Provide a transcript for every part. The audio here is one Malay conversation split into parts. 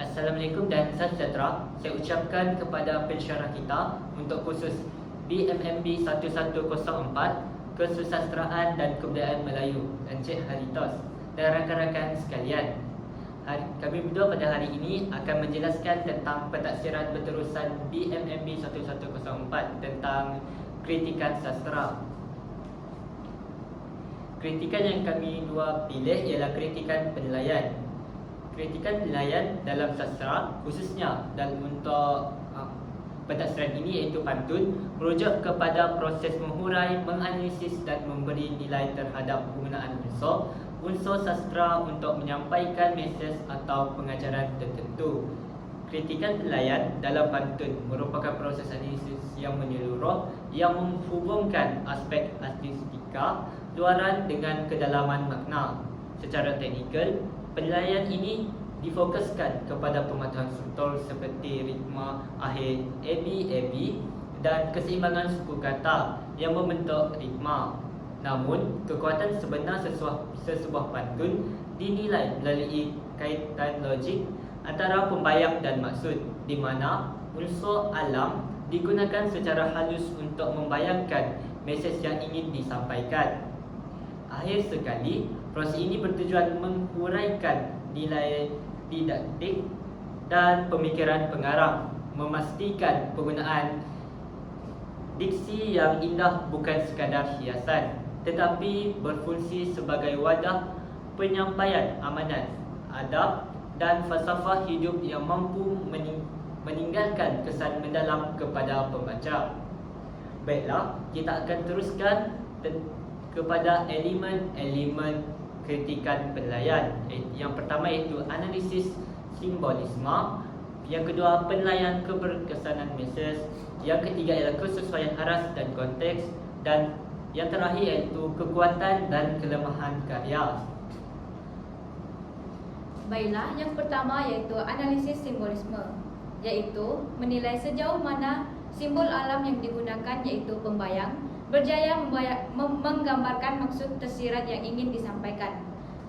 Assalamualaikum dan salam sejahtera. Saya ucapkan kepada pensyarah kita untuk khusus BMMB 1104 Kesusasteraan dan Kebudayaan Melayu, Encik Haritos dan rakan-rakan sekalian. Kami berdua pada hari ini akan menjelaskan tentang pentaksiran berterusan BMMB 1104 tentang kritikan sastra. Kritikan yang kami dua pilih ialah kritikan penilaian. Kritikan penilaian dalam sastra khususnya dan untuk pentaksiran ini iaitu pantun merujuk kepada proses menghurai, menganalisis dan memberi nilai terhadap penggunaan unsur sastra untuk menyampaikan mesej atau pengajaran tertentu. Kritikan penilaian dalam pantun merupakan proses analisis yang menyeluruh yang menghubungkan aspek artistika luaran dengan kedalaman makna. Secara teknikal, penilaian ini difokuskan kepada pematahan struktur seperti ritma akhir AB dan keseimbangan suku kata yang membentuk ritma. Namun, kekuatan sebenar sesebuah pantun dinilai melalui kaitan logik antara pembayang dan maksud, di mana unsur alam digunakan secara halus untuk membayangkan mesej yang ingin disampaikan. Akhir sekali, proses ini bertujuan menghuraikan nilai didaktik dan pemikiran pengarang, memastikan penggunaan diksi yang indah bukan sekadar hiasan, tetapi berfungsi sebagai wadah penyampaian amanat, adab dan falsafah hidup yang mampu meninggalkan kesan mendalam kepada pembaca. Baiklah, kita akan teruskan kepada elemen-elemen kritikan penilaian. Yang pertama iaitu analisis simbolisme, yang kedua penilaian keberkesanan mesej, yang ketiga ialah kesesuaian aras dan konteks, dan yang terakhir iaitu kekuatan dan kelemahan karya. Baiklah, yang pertama iaitu analisis simbolisme, iaitu menilai sejauh mana simbol alam yang digunakan iaitu pembayang berjaya menggambarkan maksud tersirat yang ingin disampaikan.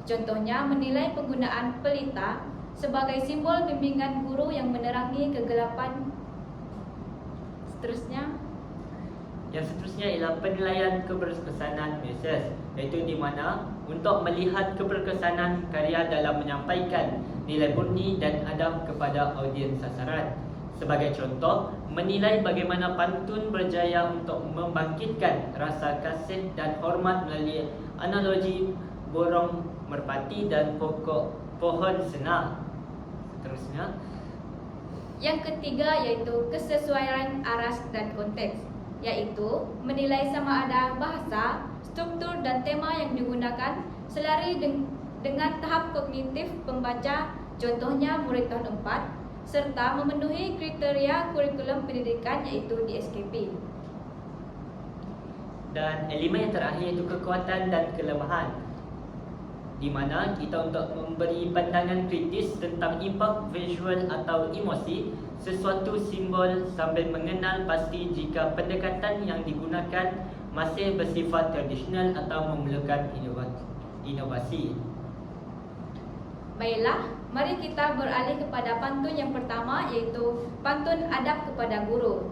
Contohnya, menilai penggunaan pelita sebagai simbol bimbingan guru yang menerangi kegelapan. Yang seterusnya ialah penilaian keberkesanan mesej, iaitu di mana untuk melihat keberkesanan karya dalam menyampaikan nilai murni dan adab kepada audiens sasaran. Sebagai contoh, menilai bagaimana pantun berjaya untuk membangkitkan rasa kasih dan hormat melalui analogi burung merpati dan pokok pohon senar. Seterusnya, yang ketiga iaitu kesesuaian aras dan konteks, iaitu menilai sama ada bahasa, struktur dan tema yang digunakan selari dengan tahap kognitif pembaca, contohnya murid tahun 4, serta memenuhi kriteria kurikulum pendidikan iaitu DSKP. Dan elemen yang terakhir iaitu kekuatan dan kelemahan, di mana kita untuk memberi pandangan kritis tentang impak visual atau emosi sesuatu simbol sambil mengenal pasti jika pendekatan yang digunakan masih bersifat tradisional atau memerlukan inovasi. Baiklah, mari kita beralih kepada pantun yang pertama iaitu pantun adab kepada guru,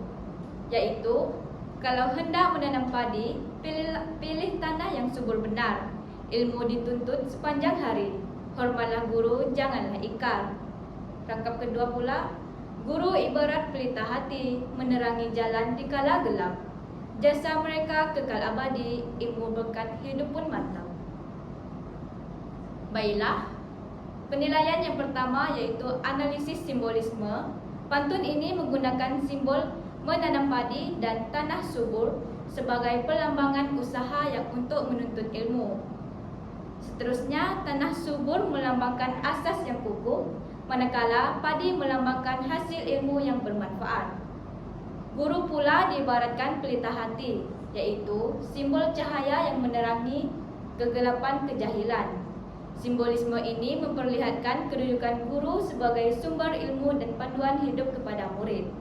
iaitu kalau hendak menanam padi, pilih tanah yang subur benar. Ilmu dituntut sepanjang hari, hormatlah guru, janganlah ikar. Rangkap kedua pula, guru ibarat pelita hati, menerangi jalan di kala gelap. Jasa mereka kekal abadi, ilmu berkat hidup pun mantap. Baiklah, penilaian yang pertama iaitu analisis simbolisme. Pantun ini menggunakan simbol menanam padi dan tanah subur sebagai perlambangan usaha yang untuk menuntut ilmu. Seterusnya, tanah subur melambangkan asas yang kukuh, manakala padi melambangkan hasil ilmu yang bermanfaat. Guru pula diibaratkan pelita hati, iaitu simbol cahaya yang menerangi kegelapan kejahilan. Simbolisme ini memperlihatkan kedudukan guru sebagai sumber ilmu dan panduan hidup kepada murid.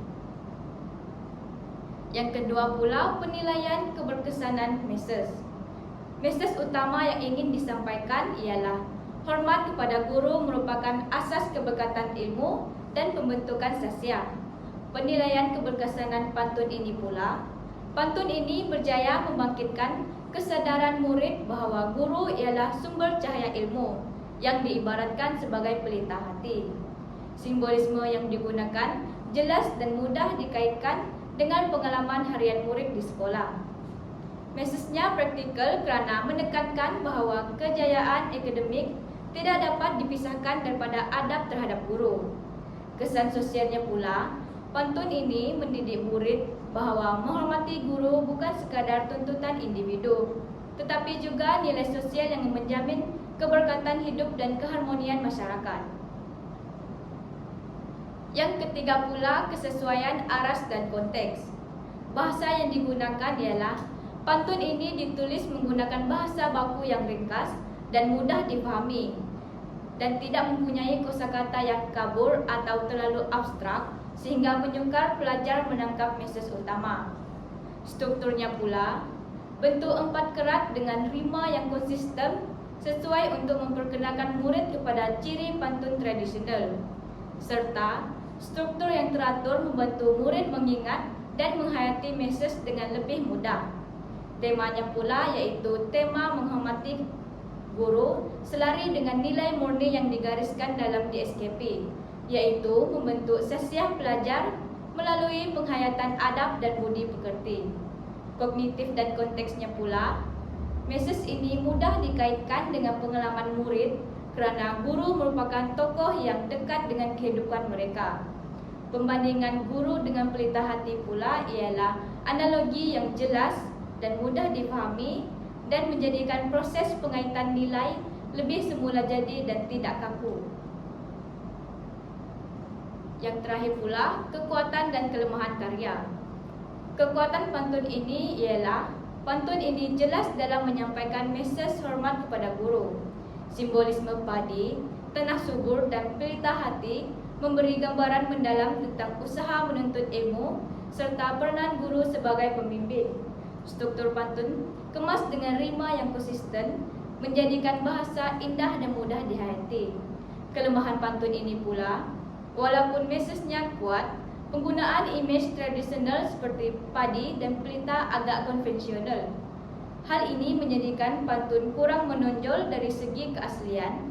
Yang kedua pula, penilaian keberkesanan mesej. Mesej utama yang ingin disampaikan ialah hormat kepada guru merupakan asas keberkatan ilmu dan pembentukan sasya. Penilaian keberkesanan pantun ini pula, pantun ini berjaya membangkitkan kesadaran murid bahawa guru ialah sumber cahaya ilmu yang diibaratkan sebagai pelita hati. Simbolisme yang digunakan jelas dan mudah dikaitkan dengan pengalaman harian murid di sekolah. Mesejnya praktikal kerana menekankan bahawa kejayaan akademik tidak dapat dipisahkan daripada adab terhadap guru. Kesan sosialnya pula, pantun ini mendidik murid bahawa menghormati guru bukan sekadar tuntutan individu, tetapi juga nilai sosial yang menjamin keberkatan hidup dan keharmonian masyarakat. Yang ketiga pula, kesesuaian aras dan konteks. Bahasa yang digunakan ialah pantun ini ditulis menggunakan bahasa baku yang ringkas dan mudah difahami dan tidak mempunyai kosakata yang kabur atau terlalu abstrak sehingga menyukar pelajar menangkap mesej utama. Strukturnya pula, bentuk 4 kerat dengan rima yang konsisten sesuai untuk memperkenalkan murid kepada ciri pantun tradisional, serta struktur yang teratur membantu murid mengingat dan menghayati mesej dengan lebih mudah. Temanya pula iaitu tema menghormati guru selari dengan nilai murni yang digariskan dalam DSKP, iaitu membentuk sesiah pelajar melalui penghayatan adab dan budi pekerti. Kognitif dan konteksnya pula, mesej ini mudah dikaitkan dengan pengalaman murid kerana guru merupakan tokoh yang dekat dengan kehidupan mereka. Pembandingan guru dengan pelita hati pula ialah analogi yang jelas dan mudah difahami dan menjadikan proses pengaitan nilai lebih semula jadi dan tidak kaku. Yang terakhir pula, kekuatan dan kelemahan karya. Kekuatan pantun ini ialah pantun ini jelas dalam menyampaikan mesej hormat kepada guru. Simbolisme padi, tanah subur dan pelita hati memberi gambaran mendalam tentang usaha menuntut ilmu serta peranan guru sebagai pembimbing. Struktur pantun kemas dengan rima yang konsisten menjadikan bahasa indah dan mudah dihayati. Kelemahan pantun ini pula, walaupun mesejnya kuat, penggunaan imej tradisional seperti padi dan pelita agak konvensional. Hal ini menjadikan pantun kurang menonjol dari segi keaslian.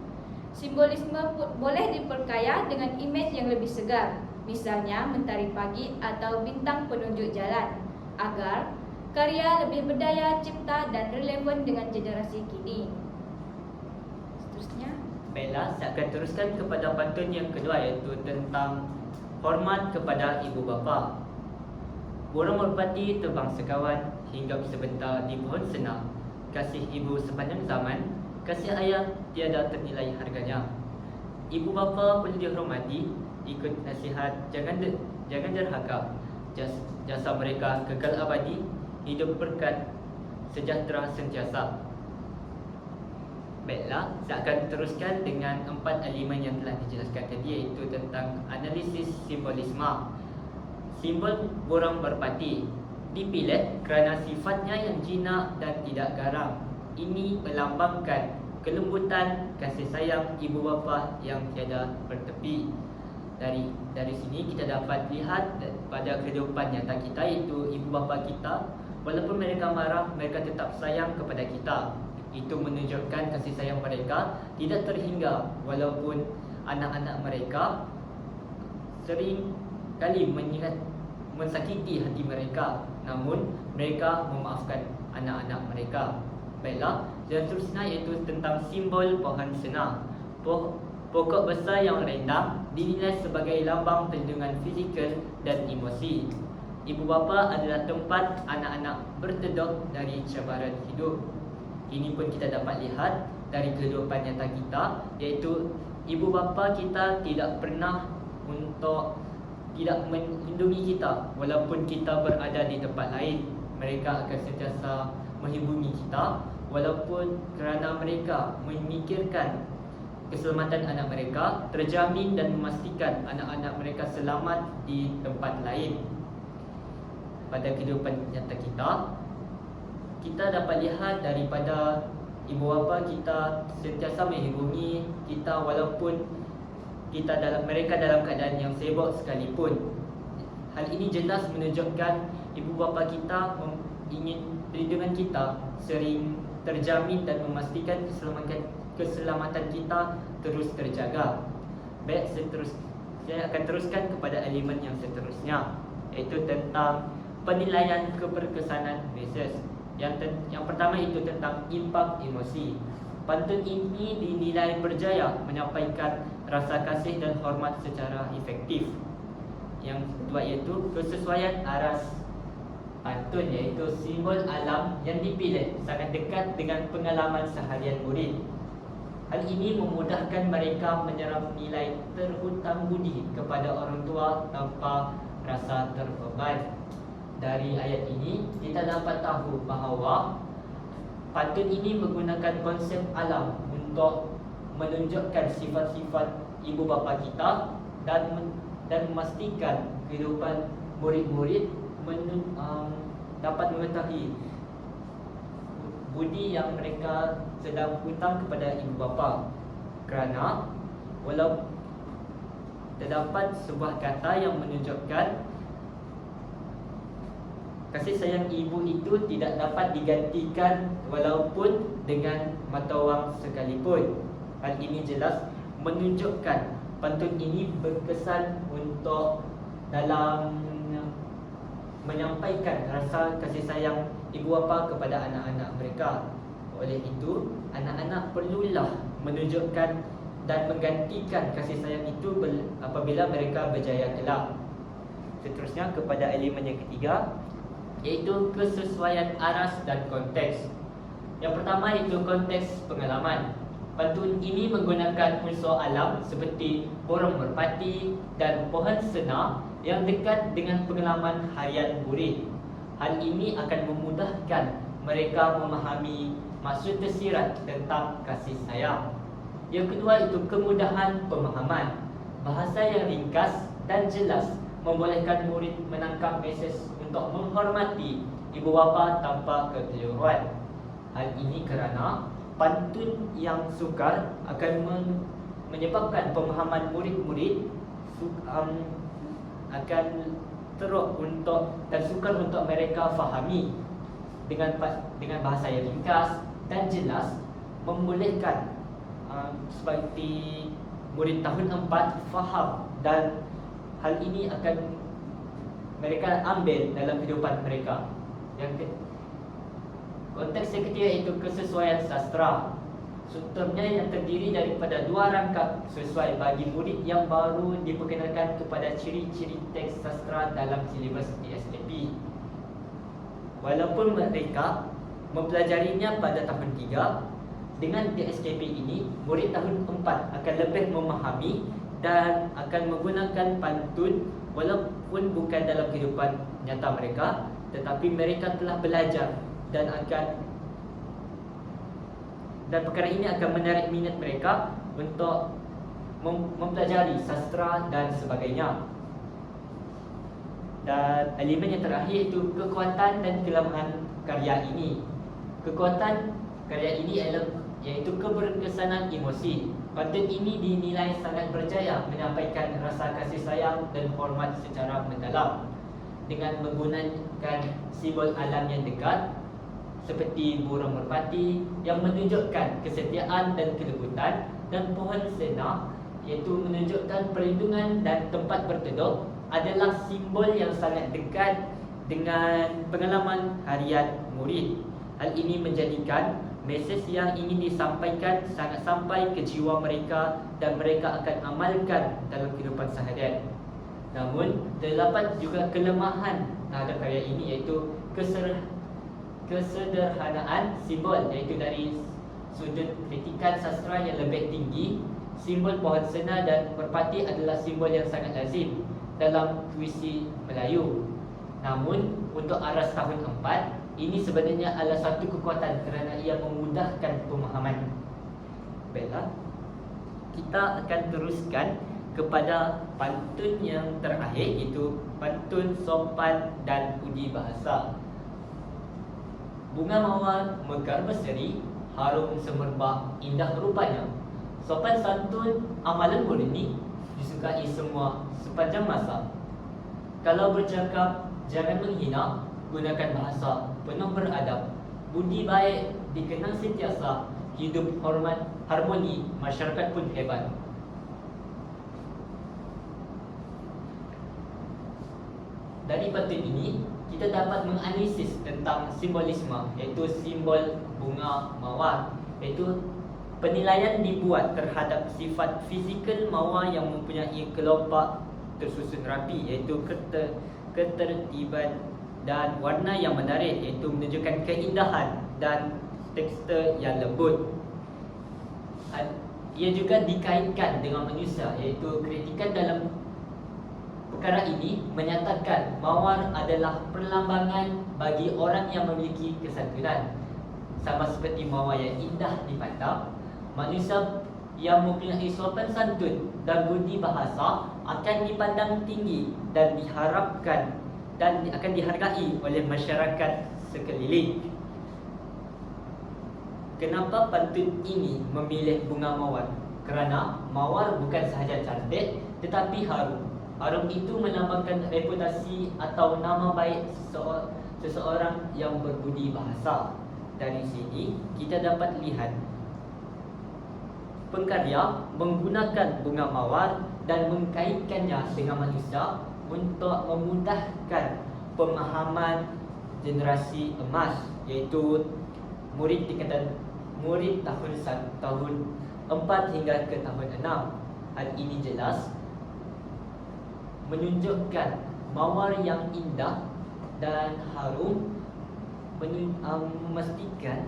Simbolisme boleh diperkaya dengan imej yang lebih segar, misalnya mentari pagi atau bintang penunjuk jalan, agar karya lebih berdaya cipta dan relevan dengan generasi kini. Seterusnya, Baiklah, saya akan teruskan kepada pantun yang kedua, iaitu tentang hormat kepada ibu bapa. Burung merpati terbang sekawan, hinggap sebentar di pohon senang. Kasih ibu sepanjang zaman, kasih ayah tiada ternilai harganya. Ibu bapa perlu dihormati, ikut nasihat jangan derhaka. Jasa mereka kekal abadi, hidup berkat sejahtera sentiasa. Baiklah, saya akan teruskan dengan 4 elemen yang telah dijelaskan tadi, iaitu tentang analisis simbolisme. Simbol burung merpati dipilih kerana sifatnya yang jinak dan tidak garang. Ini melambangkan kelembutan kasih sayang ibu bapa yang tiada bertepi. Dari sini kita dapat lihat pada kehidupan nyata kita, iaitu ibu bapa kita, walaupun mereka marah, mereka tetap sayang kepada kita. Itu menunjukkan kasih sayang mereka tidak terhingga, walaupun anak-anak mereka sering kali mensakiti hati mereka, namun mereka memaafkan anak-anak mereka. Baiklah, dan seterusnya iaitu tentang simbol pohon senang. Pokok besar yang rindang dinilai sebagai lambang perlindungan fizikal dan emosi. Ibu bapa adalah tempat anak-anak berteduh dari cabaran hidup. Ini pun kita dapat lihat dari kehidupan nyata kita, iaitu ibu bapa kita tidak pernah tidak melindungi kita walaupun kita berada di tempat lain. Mereka akan sentiasa menghubungi kita walaupun kerana mereka memikirkan keselamatan anak mereka terjamin dan memastikan anak-anak mereka selamat di tempat lain. Pada kehidupan nyata kita dapat lihat daripada ibu bapa kita sentiasa menghubungi kita walaupun mereka dalam keadaan yang sibuk sekalipun. Hal ini jelas menunjukkan ibu bapa kita ingin perlindungan kita sering terjamin dan memastikan keselamatan kita terus terjaga. Baik, saya akan teruskan kepada elemen yang seterusnya, iaitu tentang penilaian keberkesanan mesej. Yang pertama itu tentang impak emosi. Pantun ini dinilai berjaya menyampaikan rasa kasih dan hormat secara efektif. Yang kedua iaitu kesesuaian aras pantun, iaitu simbol alam yang dipilih sangat dekat dengan pengalaman seharian murid. Hal ini memudahkan mereka menyerap nilai terhutang budi kepada orang tua tanpa rasa terbeban. Dari ayat ini kita dapat tahu bahawa pantun ini menggunakan konsep alam untuk menunjukkan sifat-sifat ibu bapa kita dan memastikan kehidupan murid-murid dapat mengetahui budi yang mereka sedang hutang kepada ibu bapa. Kerana walau terdapat sebuah kata yang menunjukkan kasih sayang ibu itu tidak dapat digantikan walaupun dengan mata wang sekalipun. Hal ini jelas menunjukkan pantun ini berkesan untuk dalam menyampaikan rasa kasih sayang ibu bapa kepada anak-anak mereka. Oleh itu, anak-anak perlulah menunjukkan dan menggantikan kasih sayang itu apabila mereka berjaya kelak. Seterusnya kepada elemen yang ketiga, iaitu kesesuaian aras dan konteks. Yang pertama itu konteks pengalaman. Pantun ini menggunakan unsur alam seperti burung merpati dan pohon sena yang dekat dengan pengalaman harian murid. Hal ini akan memudahkan mereka memahami maksud tersirat tentang kasih sayang. Yang kedua itu kemudahan pemahaman. Bahasa yang ringkas dan jelas membolehkan murid menangkap mesej untuk menghormati ibu bapa tanpa kekeliruan. Hal ini kerana pantun yang sukar akan menyebabkan pemahaman murid-murid akan teruk dan sukar untuk mereka fahami. Dengan bahasa yang ringkas dan jelas membolehkan seperti murid tahun 4 faham, dan hal ini akan mereka ambil dalam kehidupan mereka. Konteks yang ketiga itu kesesuaian sastra. Strukturnya yang terdiri daripada 2 rangkap sesuai bagi murid yang baru diperkenalkan kepada ciri-ciri teks sastra dalam silibus DSKP. Walaupun mereka mempelajarinya pada tahun 3, dengan DSKP ini murid tahun 4 akan lebih memahami dan akan menggunakan pantun walaupun bukan dalam kehidupan nyata mereka, tetapi mereka telah belajar dan perkara ini akan menarik minat mereka untuk mempelajari sastra dan sebagainya. Dan elemen yang terakhir itu kekuatan dan kelemahan karya ini. Kekuatan karya ini iaitu keberkesanan emosi. Pantun ini dinilai sangat berjaya menyampaikan rasa kasih sayang dan hormat secara mendalam dengan menggunakan simbol alam yang dekat seperti burung merpati yang menunjukkan kesetiaan dan kelembutan, dan pohon sena iaitu menunjukkan perlindungan dan tempat berteduh adalah simbol yang sangat dekat dengan pengalaman harian murid. Hal ini menjadikan mesej yang ingin disampaikan sangat sampai ke jiwa mereka dan mereka akan amalkan dalam kehidupan seharian. Namun terdapat juga kelemahan terhadap karya ini, iaitu kesederhanaan simbol, iaitu dari sudut kritikan sastra yang lebih tinggi. Simbol pohon sena dan merpati adalah simbol yang sangat lazim dalam puisi Melayu. Namun untuk aras tahun 4, ini sebenarnya adalah satu kekuatan kerana ia memudahkan pemahaman. Baiklah, kita akan teruskan kepada pantun yang terakhir, iaitu pantun sopan dan budi bahasa. Bunga mawar mekar berseri, harum semerbak, indah rupanya. Sopan santun amalan murni disukai semua sepanjang masa. Kalau bercakap jangan menghina, gunakan bahasa penuh beradab. Budi baik dikenang sentiasa, hidup hormat harmoni, masyarakat pun hebat. Dari pantun ini, kita dapat menganalisis tentang simbolisme, iaitu simbol bunga mawar, iaitu penilaian dibuat terhadap sifat fizikal mawar yang mempunyai kelopak tersusun rapi, iaitu ketertiban dan warna yang menarik, iaitu menunjukkan keindahan dan tekstur yang lembut. Ia juga dikaitkan dengan manusia, iaitu kritikan dalam perkara ini menyatakan mawar adalah perlambangan bagi orang yang memiliki kesantunan. Sama seperti mawar yang indah dipandang, manusia yang mempunyai sopan santun dan budi bahasa akan dipandang tinggi dan diharapkan dan akan dihargai oleh masyarakat sekeliling. Kenapa pantun ini memilih bunga mawar? Kerana mawar bukan sahaja cantik tetapi harum. Harum itu melambangkan reputasi atau nama baik seseorang yang berbudi bahasa. Dari sini kita dapat lihat pengkarya menggunakan bunga mawar dan mengkaitkannya dengan manusia untuk memudahkan pemahaman generasi emas, iaitu murid tahun 4 hingga ke tahun 6. Hal ini jelas menunjukkan mawar yang indah dan harum, memastikan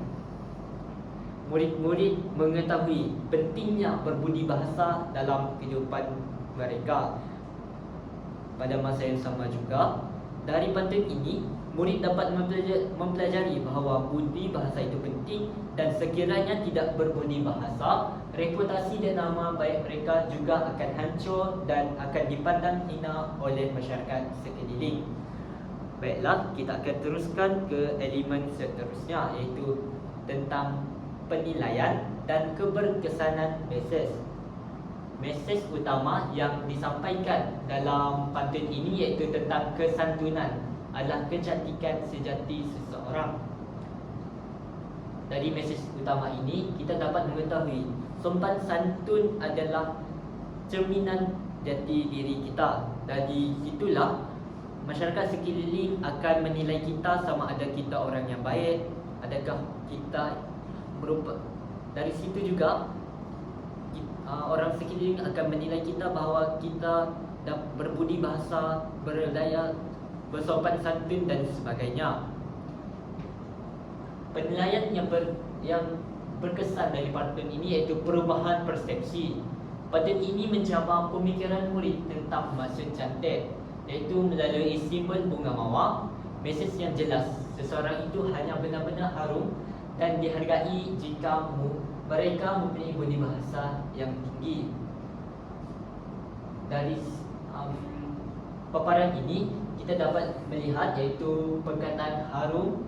murid-murid mengetahui pentingnya berbudi bahasa dalam kehidupan mereka. Pada masa yang sama juga, dari pantun ini murid dapat mempelajari bahawa budi bahasa itu penting, dan sekiranya tidak berbudi bahasa, reputasi dan nama baik mereka juga akan hancur dan akan dipandang hina oleh masyarakat sekeliling. Baiklah, kita akan teruskan ke elemen seterusnya, iaitu tentang penilaian dan keberkesanan mesej. Mesej utama yang disampaikan dalam pantun ini iaitu tentang kesantunan adalah kecantikan sejati seseorang. Dari mesej utama ini kita dapat mengetahui sopan santun adalah cerminan jati diri kita. Dari situlah masyarakat sekeliling akan menilai kita sama ada kita orang yang baik, adakah kita dari situ juga orang sekeliling akan menilai kita bahawa kita berbudi bahasa, berdaya, bersopan santun dan sebagainya. Penilaian yang berkesan dari pantun ini iaitu perubahan persepsi. Pantun ini mencabar pemikiran murid tentang maksud cantik, iaitu melalui simbol bunga mawar. Mesej yang jelas, seseorang itu hanya benar-benar harum dan dihargai jika mereka mempunyai budi bahasa yang tinggi. Dari paparan ini kita dapat melihat iaitu perkataan harum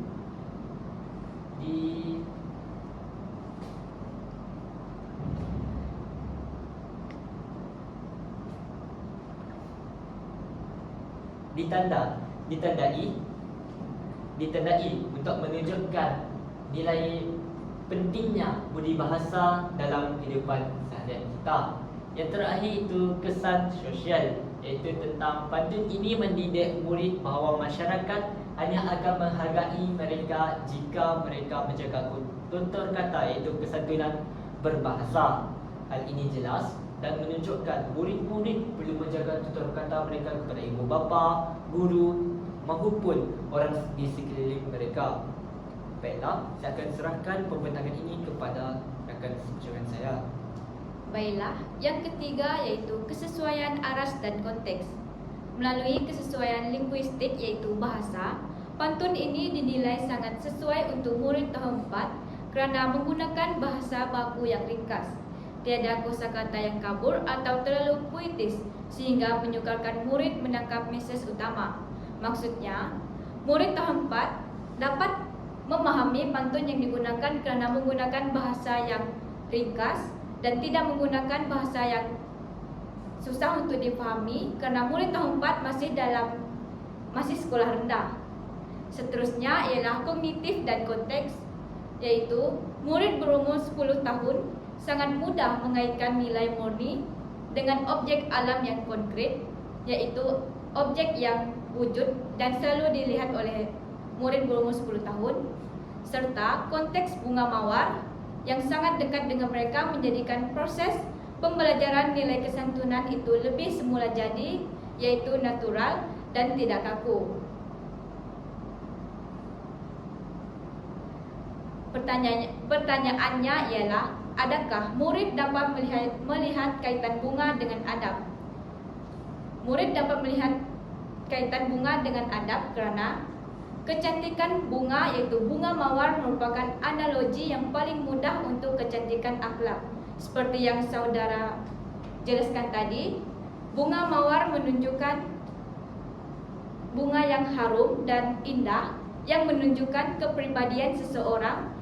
ditandai untuk menunjukkan nilai pentingnya budi bahasa dalam kehidupan seharian kita. Yang terakhir itu kesan sosial, iaitu tentang pantun ini mendidik murid bahawa masyarakat hanya akan menghargai mereka jika mereka menjaga tutur kata, iaitu kesantunan berbahasa. Hal ini jelas dan menunjukkan murid-murid perlu menjaga tutur kata mereka kepada ibu bapa, guru maupun orang di sekeliling mereka. Baiklah, saya akan serahkan pembentangan ini kepada rakan seperjuangan saya. Baiklah, yang ketiga iaitu kesesuaian aras dan konteks. Melalui kesesuaian linguistik iaitu bahasa, pantun ini dinilai sangat sesuai untuk murid tahun 4 kerana menggunakan bahasa baku yang ringkas. Tiada kosakata yang kabur atau terlalu puitis sehingga menyukarkan murid menangkap mesej utama. Maksudnya, murid tahun 4 dapat memahami pantun yang digunakan kerana menggunakan bahasa yang ringkas dan tidak menggunakan bahasa yang susah untuk dipahami kerana murid tahun 4 masih sekolah rendah. Seterusnya ialah kognitif dan konteks, iaitu murid berumur 10 tahun sangat mudah mengaitkan nilai murni dengan objek alam yang konkret, iaitu objek yang wujud dan selalu dilihat oleh murid berumur 10 tahun, serta konteks bunga mawar yang sangat dekat dengan mereka menjadikan proses pembelajaran nilai kesantunan itu lebih semula jadi, iaitu natural dan tidak kaku. Pertanyaannya ialah, adakah murid dapat melihat kaitan bunga dengan adab? Murid dapat melihat kaitan bunga dengan adab kerana kecantikan bunga, iaitu bunga mawar, merupakan analogi yang paling mudah untuk kecantikan akhlak. Seperti yang saudara jelaskan tadi, bunga mawar menunjukkan bunga yang harum dan indah yang menunjukkan kepribadian seseorang,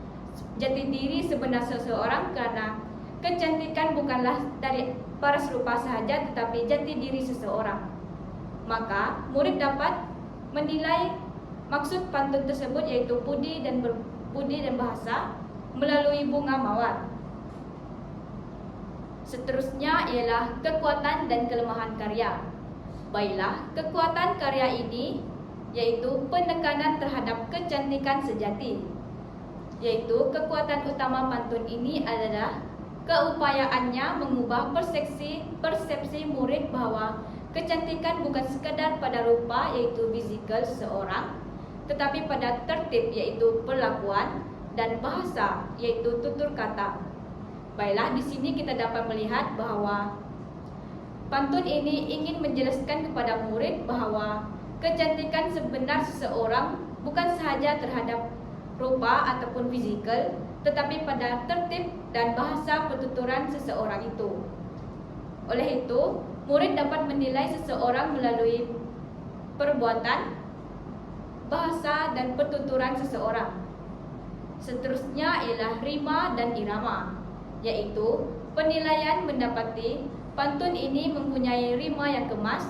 jati diri sebenar seseorang, kerana kecantikan bukanlah dari paras rupa sahaja tetapi jati diri seseorang. Maka murid dapat menilai maksud pantun tersebut, iaitu budi dan bahasa melalui bunga mawar. Seterusnya ialah kekuatan dan kelemahan karya. Baiklah, kekuatan karya ini iaitu penekanan terhadap kecantikan sejati. Iaitu kekuatan utama pantun ini adalah keupayaannya mengubah persepsi murid bahawa kecantikan bukan sekadar pada rupa, iaitu fizikal seseorang, tetapi pada tertib, iaitu perlakuan, dan bahasa, iaitu tutur kata. Baiklah, di sini kita dapat melihat bahawa pantun ini ingin menjelaskan kepada murid bahawa kecantikan sebenar seseorang bukan sahaja terhadap rupa ataupun fizikal, tetapi pada tertib dan bahasa pertuturan seseorang itu. Oleh itu, murid dapat menilai seseorang melalui perbuatan, bahasa dan pertuturan seseorang. Seterusnya ialah rima dan irama, iaitu penilaian mendapati pantun ini mempunyai rima yang kemas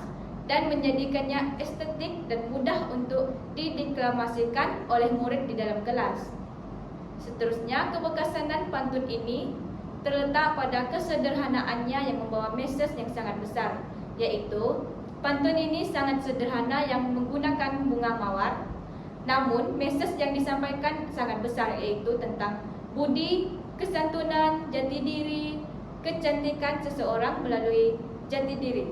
dan menjadikannya estetik dan mudah untuk dideklamasikan oleh murid di dalam kelas. Seterusnya, keberkesanan pantun ini terletak pada kesederhanaannya yang membawa mesej yang sangat besar, iaitu pantun ini sangat sederhana yang menggunakan bunga mawar, namun mesej yang disampaikan sangat besar, iaitu tentang budi, kesantunan, jati diri, kecantikan seseorang melalui jati diri.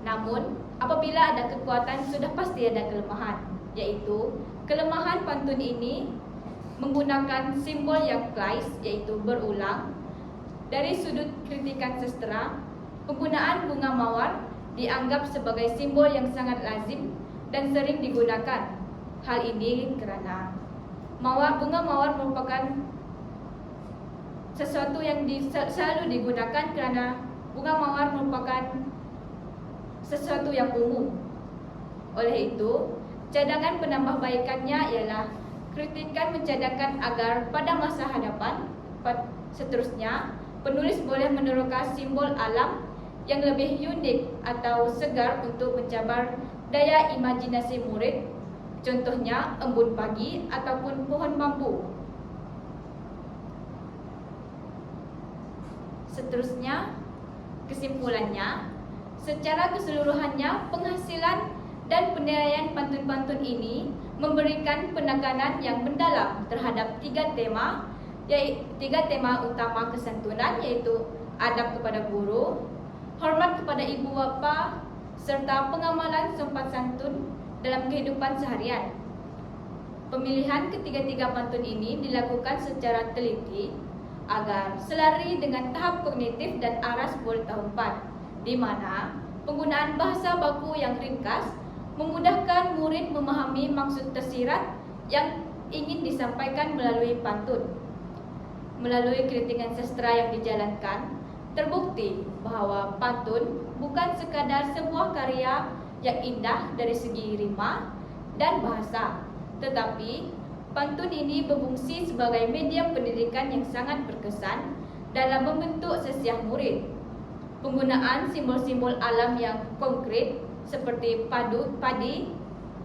Namun, apabila ada kekuatan, sudah pasti ada kelemahan, iaitu kelemahan pantun ini menggunakan simbol yang klise, iaitu berulang. Dari sudut kritikan sastra, penggunaan bunga mawar dianggap sebagai simbol yang sangat lazim dan sering digunakan. Hal ini kerana bunga mawar merupakan sesuatu yang selalu digunakan kerana bunga mawar merupakan sesuatu yang umum. Oleh itu, cadangan penambahbaikannya ialah kritikan mencadangkan agar pada masa hadapan, seterusnya, penulis boleh meneroka simbol alam yang lebih unik atau segar untuk mencabar daya imajinasi murid, contohnya embun pagi ataupun pohon bambu. Seterusnya, kesimpulannya, secara keseluruhannya penghasilan dan penilaian pantun-pantun ini memberikan penekanan yang mendalam terhadap tiga tema utama kesantunan, iaitu adab kepada guru, hormat kepada ibu bapa, serta pengamalan sopan santun dalam kehidupan seharian. Pemilihan ketiga-tiga pantun ini dilakukan secara teliti agar selari dengan tahap kognitif dan aras murid tahun 4, di mana penggunaan bahasa baku yang ringkas memudahkan murid memahami maksud tersirat yang ingin disampaikan melalui pantun. Melalui kritikan sastra yang dijalankan, terbukti bahawa pantun bukan sekadar sebuah karya yang indah dari segi rima dan bahasa, Tetapi, pantun ini berfungsi sebagai medium pendidikan yang sangat berkesan dalam membentuk sesiah murid. Penggunaan simbol-simbol alam yang konkret seperti padi,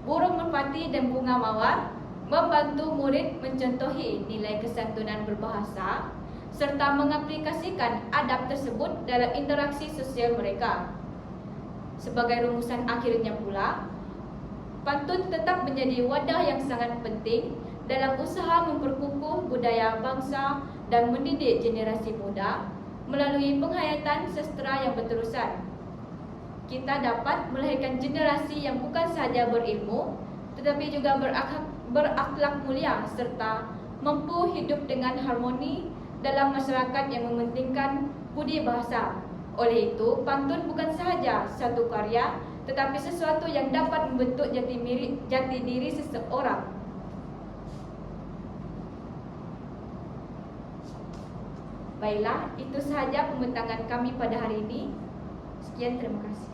burung merpati dan bunga mawar membantu murid mencontohi nilai kesantunan berbahasa serta mengaplikasikan adab tersebut dalam interaksi sosial mereka. Sebagai rumusan akhirnya pula, pantun tetap menjadi wadah yang sangat penting dalam usaha memperkukuh budaya bangsa dan mendidik generasi muda melalui penghayatan sastra yang berterusan. Kita dapat melahirkan generasi yang bukan sahaja berilmu tetapi juga berakhlak mulia serta mampu hidup dengan harmoni dalam masyarakat yang mementingkan budi bahasa. Oleh itu, pantun bukan sahaja satu karya tetapi sesuatu yang dapat membentuk jati diri seseorang. Baiklah, itu sahaja pembentangan kami pada hari ini. Sekian, terima kasih.